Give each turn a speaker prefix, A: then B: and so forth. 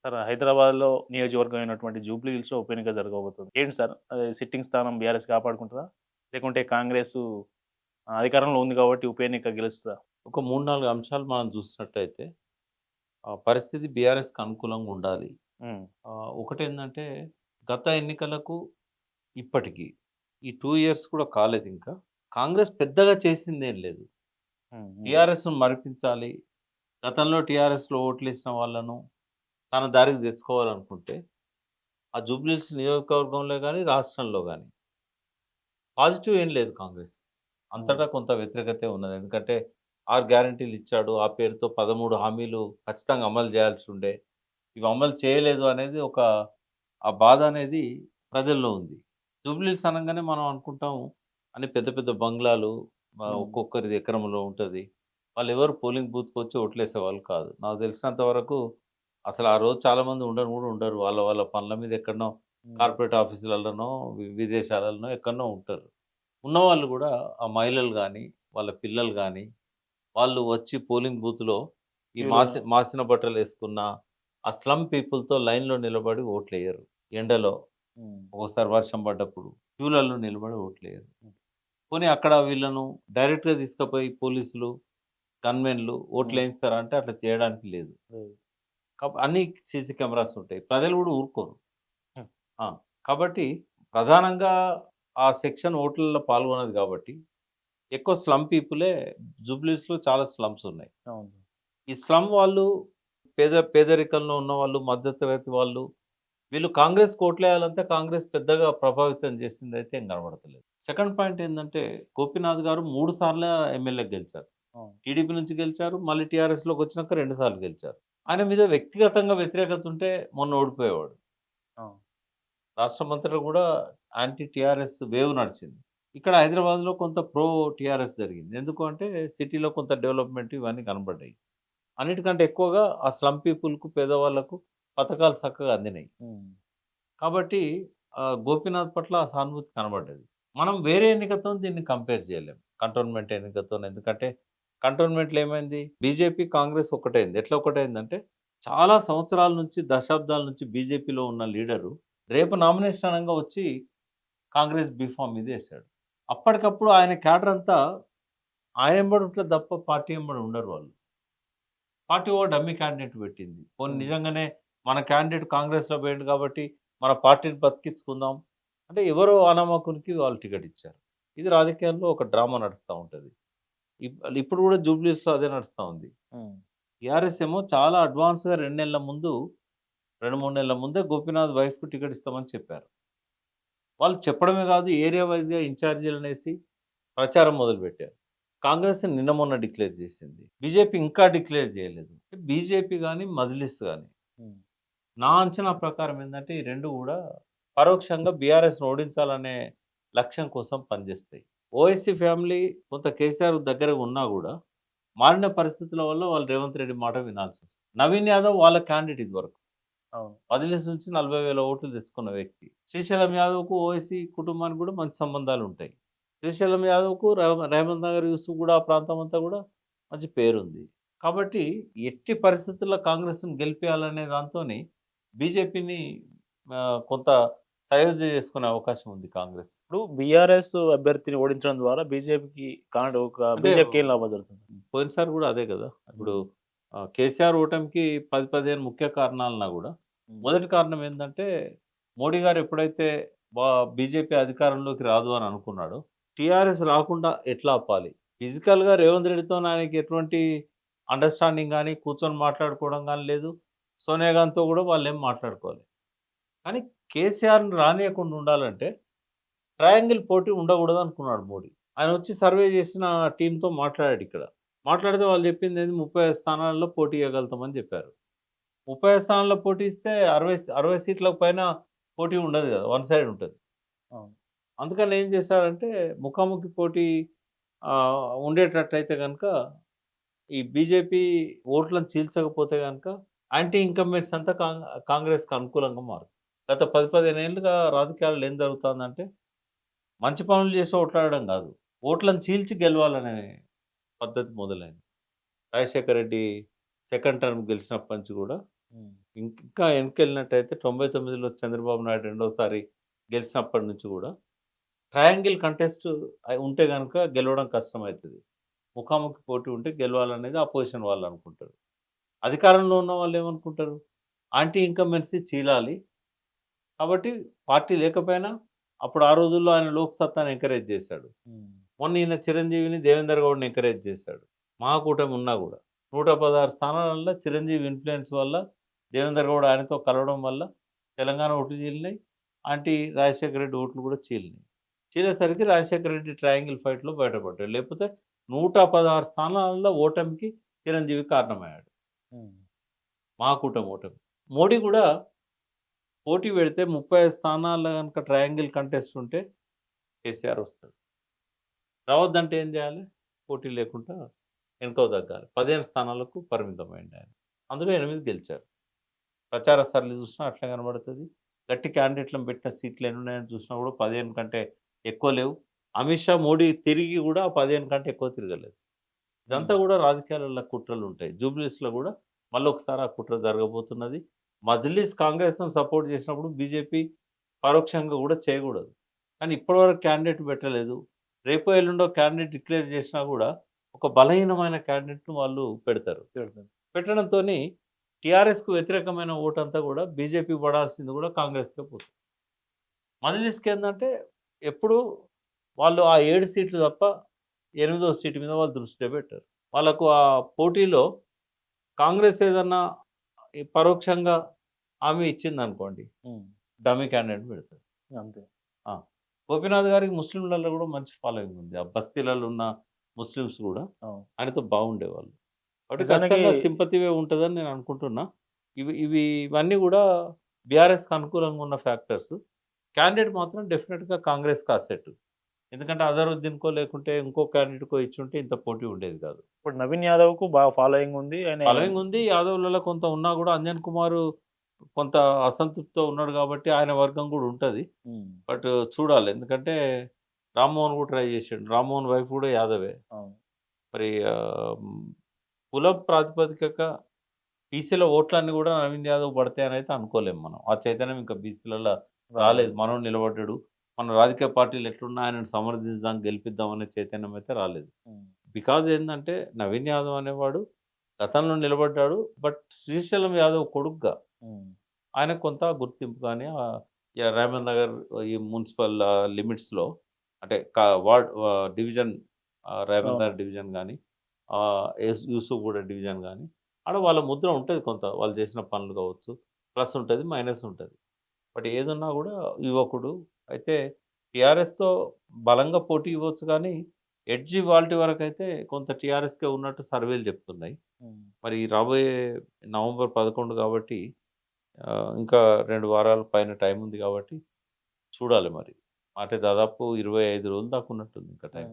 A: Sir హైదరాబాద్‌లో నియోజకవర్గం అయినటువంటి జూబ్లీ హిల్స్‌లో ఉప ఎన్నిక జరగబోతుంది. ఏంటి సార్ సిట్టింగ్ స్థానం బీఆర్ఎస్ కాపాడుకుంటదా? లేకుంటే కాంగ్రెసు అధికారంలో ఉంది కాబట్టి ఉప ఎన్నిక గెలుస్తదా?
B: ఒక 3, 4 అంశాలు మనం చూసినట్టయితే పరిస్థితి బీఆర్ఎస్‌కి అనుకూలంగా ఉండాలి.
A: హ్మ్.
B: ఒకటేందంటే గత ఎన్నికలకు ఇప్పటికి ఈ 2 ఇయర్స్ కూడా కాలేదింకా. కాంగ్రెస్ పెద్దగా చేసిందేం లేదు.
A: హ్మ్. హ్మ్.
B: టీఆర్ఎస్‌ను మరిపించాలి. గతంలో టీఆర్ఎస్‌లో ఓట్లేసిన వాళ్ళను తన దారికి తెచ్చుకోవాలనుకుంటే ఆ జూబ్లీ హిల్స్ నియోజకవర్గంలో గాని, రాష్ట్రంలో గాని పాజిటివ్ ఏం లేదు కాంగ్రెస్.
A: హ్మ్.
B: అంతటా కొంత వ్యతిరేకతే ఉన్నది. ఎందుకంటే 6 గ్యారంటీలు ఇచ్చాడు. ఆ పేరుతో 13 హామీలు ఖచ్చితంగా అమలు చేయాల్సి ఉండే. ఇవి అమలు చేయలేదు అనేది ఆ బాధ అనేది ప్రజల్లో ఉంది. జూబ్లీ హిల్స్ అనంగానే మనం అనుకుంటాం అన్ని పెద్ద పెద్ద బంగ్లాలు
A: హ్మ్.
B: ఒక్కొక్కరిది ఎకరంలో ఉంటది. వాళ్ళెవరు పోలింగ్ బూత్‌కొచ్చి ఓట్లేసేవాళ్ళు కాదు. నాకు తెలిసినంత వరకు అసలు ఆ రోజు చాలామంది ఉండను కూడా ఉండరు. వాళ్ళ వాళ్ళ పనుల మీద ఎక్కడనో
A: హ్మ్.
B: కార్పొరేట్ ఆఫీసులలోనో, విదేశాలలోనో ఎక్కడనో ఉంటారు. ఉన్నవాళ్ళు గూడా ఆ మహిళలు గాని, వాళ్ళ పిల్లలు గాని, వాళ్ళు వచ్చి పోలింగ్ బూత్‌లో ఈ
A: క్యూలో
B: మాసిన బట్టలేసుకున్న ఆ స్లమ్ పీపుల్‌తో లైన్‌లో నిలబడి ఓట్లెయ్యరు. ఎండలో,
A: హ్మ్.
B: ఒక్కోసారి వర్షం పడ్డప్పుడు క్యూలలో నిలబడి ఓట్లెయ్యరు.
A: హ్మ్.
B: పోనీ అక్కడ వీళ్ళను డైరెక్ట్‌గా తీసుకపోయి పోలీసులు, గన్‌మెన్‌లు
A: హ్మ్.
B: ఓట్లేయిస్తారా అంటే అట్లా చేయడానికి లేదు.
A: లేదు.
B: అన్నీ సీసీ కెమెరాస్ ఉంటాయి. ప్రజలు గూడా ఊరుకోరు.
A: హ్మ్.
B: ఆ! కాబట్టి ప్రధానంగా ఆ సెక్షన్ ఓట్లలో పాల్గొనదు గాబట్టి ఎక్కువ స్లమ్ పీపులే జూబ్లీహిల్స్‌లో చాలా స్లమ్స్ ఉన్నాయి.
A: అవును.
B: ఈ స్లమ్ వాళ్ళు పేదరికంలో ఉన్నవాళ్ళు, మధ్య తరగతి వాళ్ళు, వీళ్ళు కాంగ్రెస్‌కి ఓట్లేయాలంటే కాంగ్రెస్ పెద్దగా ప్రభావితం చేసిందైతే ఏం కనబడతలేదు. సెకండ్ పాయింట్ ఏందంటే గోపీనాథ్ గారు 3 సార్ల ఎమ్మెల్యేగా గెలిచారు.
A: అవును.
B: టీడీపీ నుంచి గెలిచారు. మళ్ళీ టీఆర్ఎస్‌లోకొచ్చినాక 2 సార్లు గెలిచారు. ఆయన మీద వ్యక్తిగతంగా వ్యతిరేకత ఉంటే మొన్న ఓడిపోయేవాడు.
A: అవును.
B: రాష్ట్రమంతటా గూడా యాంటీ టీఆర్ఎస్ వేవ్ నడిచింది. ఇక్కడ హైదరాబాద్‌లో కొంత ప్రో టీఆర్ఎస్ జరిగింది. ఎందుకు అంటే సిటీలో కొంత డెవలప్‌మెంట్ ఇవన్నీ కనపడ్డాయి. అన్నిటికంటే ఎక్కువగా ఆ స్లమ్ పీపుల్‌కు, పేదవాళ్ళకు పథకాలు చక్కగా అందినాయి.
A: హ్మ్.
B: కాబట్టి గోపీనాథ్ పట్ల ఆ సానుభూతి కనబడ్డది. మనం వేరే ఎన్నికతోని దీన్ని కంపేర్ చేయలేం. కంటోన్మెంట్ ఎన్నికతోని. ఎందుకంటే కంటోన్మెంట్‌లో ఏమైంది? బీజేపీ, కాంగ్రెస్ ఒకటైంది. ఎట్లా ఒకటైందంటే చాలా సంవత్సరాల నుంచి, దశాబ్దాల నుంచి బీజేపీలో ఉన్న లీడరు రేపు నామినేషన్ అనంగా వచ్చి కాంగ్రెస్ బీఫార్మ్ మీద ఏసాడు. అప్పటికప్పుడు ఆయన క్యాడర్ అంతా ఆయన ఎంబడి ఉంటది తప్ప పార్టీ ఎంబడి ఉండరు వాళ్ళు. పార్టీ ఓ డమ్మీ క్యాండిడేట్ పెట్టింది. పోనీ
A: హ్మ్.
B: నిజంగానే మన క్యాండిడేట్ కాంగ్రెస్‌లో పోయిండు కాబట్టి మన పార్టీని బతికించుకుందాం. అంటే ఎవరో అనామకునికి వాళ్ళు టికెట్ ఇచ్చారు. ఇది రాజకీయాల్లో ఒక డ్రామా నడుస్తా ఉంటది. ఇప్పుడు కూడా జూబ్లీహిల్స్‌లో అదే నడుస్తా ఉంది.
A: హ్మ్.
B: టీఆర్ఎస్ ఏమో చాలా అడ్వాన్స్‌గా 2 నెలల ముందు 2, 3 నెలల ముందే గోపీనాథ్ వైఫ్‌కు టికెట్ ఇస్తామని చెప్పారు. వాళ్ళు చెప్పడమే కాదు ఏరియా వైస్‌గా ఇన్‌చార్జీలనేసి ప్రచారం మొదలుపెట్టారు. కాంగ్రెస్ నిన్న మొన్న డిక్లేర్ చేసింది. బీజేపీ ఇంకా డిక్లేర్ చేయలేదు. బీజేపీ గాని, మజ్లిస్ గాని
A: హ్మ్.
B: నా అంచనా ప్రకారం ఏందంటే ఈ 2 గూడా పరోక్షంగా బీఆర్ఎస్‌ని ఓడించాలనే లక్ష్యం కోసం పనిచేస్తాయి. ఓవైసీ ఫ్యామిలీ కొంత కేసీఆర్ దగ్గరగా ఉన్నా గూడా మారిన పరిస్థితుల వల్ల వాళ్ళు రేవంత్ రెడ్డి మాట వినాల్సొస్తుంది. నవీన్ యాదవ్ వాళ్ళ క్యాండిడేట్ ఇదివరకు.
A: అవును.
B: మజ్లిస్ నుంచి 40,000 ఓట్లు తెచ్చుకున్న వ్యక్తి. శ్రీశైలం యాదవ్‌కు ఓవైసీ కుటుంబానికి గూడా మంచి సంబంధాలుంటాయి. శ్రీశైలం యాదవ్‌కు రేవంత్ నగర్ యూసుఫ్ గూడా ఆ ప్రాంతం అంతా గూడా మంచి పేరుంది. కాబట్టి ఎట్టి పరిస్థితుల్లో కాంగ్రెస్‌ని గెలిపియాలనే దాంతోని బీజేపీని కొంత సయోధ్య చేసుకునే అవకాశం ఉంది కాంగ్రెస్.
A: ఇప్పుడు బీఆర్ఎస్ అభ్యర్థిని ఓడించడం ద్వారా బీజేపీకి
B: అంటే
A: బీజేపీకి ఏం లాభం జరుగుతుంది?
B: పోయినసారి గూడా అదే గదా! ఇప్పుడు
A: హ్మ్.
B: కేసీఆర్ ఓటమికి 10, 15 ముఖ్య కారణాలున్నా గూడా,
A: హ్మ్.
B: మొదటి కారణం ఏందంటే, మోడీ గారు ఎప్పుడైతే బా బీజేపీ అధికారంలోకి రాదు అని అనుకున్నాడో, టీఆర్ఎస్ రాకుండా ఎట్లా ఆపాలి? ఫిజికల్‌గా రేవంత్ రెడ్డితోని ఆయనకి ఎటువంటి అండర్‌స్టాండింగ్ గాని, కూర్చొని మాట్లాడుకోవడం గాని లేదు. సోనియా గాంధీతో గూడా వాళ్ళేం మాట్లాడుకోలే. కానీ కేసీఆర్‌ని రానీయకుండా ఉండాలంటే, ట్రయాంగిల్ పోటీ ఉండకూడదనుకున్నాడు మోడీ. ఆయనొచ్చి సర్వే చేసిన టీమ్‌తో మాట్లాడాడిక్కడ. మాట్లాడితే వాళ్ళు చెప్పిందేంది 35 స్థానాల్లో పోటీ ఇయ్యగలుగుతామని చెప్పారు. 35 స్థానాల్లో పోటీ ఇస్తే 60 సీట్లకు పైన పోటీ ఉండదు గదా! వన్ సైడ్ ఉంటది.
A: అవును.
B: అందుకని ఏం చేశాడంటే ముఖాముఖి పోటీ ఉండేటట్టయితే గనక ఈ బీజేపీ ఓట్లను చీల్చకపోతే గనక యాంటీ ఇన్‌కంబెంట్స్ అంతా కాంగ్రెస్‌కి అనుకూలంగా మారుతుంది. గత 10, 15 ఏళ్లుగా రాజకీయాల్లో ఏం జరుగుతుందంటే మంచి పనులు చేసి ఓట్లాడడం గాదు. ఓట్లను చీల్చి గెలవాలనే పద్ధతి మొదలైంది. రాజశేఖర్ రెడ్డి సెకండ్ టర్మ్ గెలిచినప్పటి నుంచి గూడా
A: హ్మ్.
B: ఇంకా వెనకెళ్ళినట్టయితే 99లో చంద్రబాబు నాయుడు రెండోసారి గెలిచినప్పటి నుంచి కూడా ట్రయాంగిల్ కంటెస్ట్ ఉంటే గనుక గెలవడం కష్టమవుతుంది. ముఖాముఖి పోటీ ఉంటే గెలవాలనేది అపోజిషన్ వాళ్ళు అనుకుంటారు. అధికారంలో ఉన్న వాళ్ళు ఏమనుకుంటారు? యాంటీ ఇన్కంబెన్సీ చీలాలి. కాబట్టి పార్టీ లేకపోయినా అప్పుడు ఆ రోజుల్లో ఆయన లోక్ సత్తాని ఎంకరేజ్ చేశాడు. మొన్న ఈయన చిరంజీవిని, దేవేందర్ గౌడ్‌ని ఎంకరేజ్ చేశాడు. మహాకూటమి ఉన్నా కూడా 116 స్థానాలలో చిరంజీవి ఇన్‌ఫ్లుయెన్స్ వల్ల, దేవేందర్ గౌడ్ ఆయనతో కలవడం వల్ల తెలంగాణ ఓట్లు చీలినాయి. యాంటీ రాజశేఖర రెడ్డి ఓట్లు కూడా చీలినాయి. చీలేసరికి రాజశేఖర రెడ్డి ట్రయాంగిల్ ఫైట్‌లో బయటపడ్డాడు. లేకపోతే 116 స్థానాలలో ఓటమికి చిరంజీవి కారణమయ్యాడు. మహాకూటమి ఓటమి. మోడీ కూడా పోటీ పెడితే 35 స్థానాల్లో గనుక ట్రయాంగిల్ కంటెస్ట్ ఉంటే కేసీఆర్ వస్తాడు. రావద్దంటే ఏం చేయాలి? పోటీ లేకుండా వెనుకకు తగ్గాలి. 15 స్థానాలకు పరిమితమైండు ఆయన. అందులో 8 గెలిచారు. ప్రచార సరళి చూసినా అట్లే కనబడుతుంది. గట్టి క్యాండిడేట్లను పెట్టిన సీట్లు ఎన్ని ఉన్నాయని చూసినా కూడా 15 కంటే ఎక్కువ లేవు. అమిత్ షా, మోడీ తిరిగి కూడా 15 కంటే ఎక్కువ తిరగలేదు. ఇదంతా కూడా రాజకీయాలలో కుట్రలు ఉంటాయి. జూబ్లీస్లో కూడా మళ్ళొకసారి ఆ కుట్ర జరగబోతున్నది. మజ్లిస్ కాంగ్రెస్‌ను సపోర్ట్ చేసినప్పుడు బీజేపీ పరోక్షంగా కూడా చేయకూడదు. కానీ ఇప్పటివరకు క్యాండిడేట్ పెట్టలేదు. రేపో ఎల్లుండో క్యాండిడేట్ డిక్లేర్ చేసినా కూడా ఒక బలహీనమైన క్యాండిడేట్‌ను వాళ్ళు పెడతారు. పెట్టడంతోని టీఆర్ఎస్‌కు వ్యతిరేకమైన ఓటంతా కూడా బీజేపీ పడాల్సింది కూడా కాంగ్రెస్‌కే పోతుంది. మజ్లిస్‌కి ఏందంటే ఎప్పుడు వాళ్ళు ఆ 7 సీట్లు తప్ప 8వ సీటు మీద వాళ్ళు దృష్టి పెట్టారు. వాళ్ళకు ఆ పోటీలో కాంగ్రెస్ ఏదన్నా పరోక్షంగా హామీ ఇచ్చిందనుకోండి, డమ్మీ క్యాండిడేట్ పెడతారు.
A: అంతే.
B: గోపీనాథ్ గారికి ముస్లింలలో కూడా మంచి ఫాలోయింగ్ ఉంది. ఆ బస్తీలలో ఉన్న ముస్లిమ్స్ కూడా ఆయనతో బాగుండేవాళ్ళు. కాబట్టి
A: నిజానికి
B: ఖచ్చితంగా సింపతివే ఉంటుందని నేను అనుకుంటున్నా. ఇవన్నీ కూడా బీఆర్ఎస్కి అనుకూలంగా ఉన్న ఫ్యాక్టర్స్. క్యాండిడేట్ మాత్రం డెఫినెట్గా కాంగ్రెస్కి అసెట్. ఎందుకంటే అజరుద్దీన్కో లేకుంటే ఇంకో క్యాండిడేట్కో ఇచ్చుంటే ఇంత పోటీ ఉండేది కాదు.
A: ఇప్పుడు నవీన్ యాదవ్‌కు బాగా ఫాలోయింగ్ ఉంది.
B: ఫాలోయింగ్ ఉంది. యాదవ్‌లలో కొంత ఉన్నా కూడా అంజన్ కుమార్ కొంత అసంతృప్తితో ఉన్నాడు కాబట్టి ఆయన వర్గం కూడా ఉంటది. బట్ చూడాలి. ఎందుకంటే రామ్మోహన్ కూడా ట్రై చేసిండు. రామ్మోహన్ వైఫ్ కూడా యాదవే. మరి కుల ప్రాతిపదికక బీసీల ఓట్లన్నీ కూడా నవీన్ యాదవ్ పడతాయని అయితే అనుకోలేము మనం. ఆ చైతన్యం ఇంకా బీసీలలో రాలేదు. మనోడు నిలబడ్డాడు. మన రాజకీయ పార్టీలు ఎట్లున్నా ఆయనను సమర్థిద్దాం, గెలిపిద్దాం అనే చైతన్యం అయితే రాలేదు. బికాజ్ ఏందంటే నవీన్ యాదవ్ అనేవాడు గతంలో నిలబడ్డాడు. బట్ శ్రీశైలం యాదవ్ కొడుకుగా ఆయనకు కొంత గుర్తింపు కానీ రామేంద్ర నగర్ ఈ మున్సిపల్ లిమిట్స్‌లో అంటే ward division Ramendra Nagar division కానీ యూసుఫ్గూడ డివిజన్ కానీ ఆడ వాళ్ళ ముద్ర ఉంటుంది కొంత. వాళ్ళు చేసిన పనులు కావచ్చు. ప్లస్ ఉంటుంది, మైనస్ ఉంటుంది. బట్ ఏదున్నా కూడా యువకుడు అయితే టీఆర్ఎస్‌తో బలంగా పోటీ ఇవ్వచ్చు కానీ ఎడ్జ్ ఇవాల్టి వరకు అయితే కొంత టీఆర్ఎస్‌కే ఉన్నట్టు సర్వేలు చెప్తున్నాయి. మరి రాబోయే నవంబర్ 11 కాబట్టి ఇంకా 2 వారాల పైన టైం ఉంది కాబట్టి చూడాలి మరి. అంటే దాదాపు 25 రోజులు దాకా ఉన్నట్టుంది ఇంకా టైం.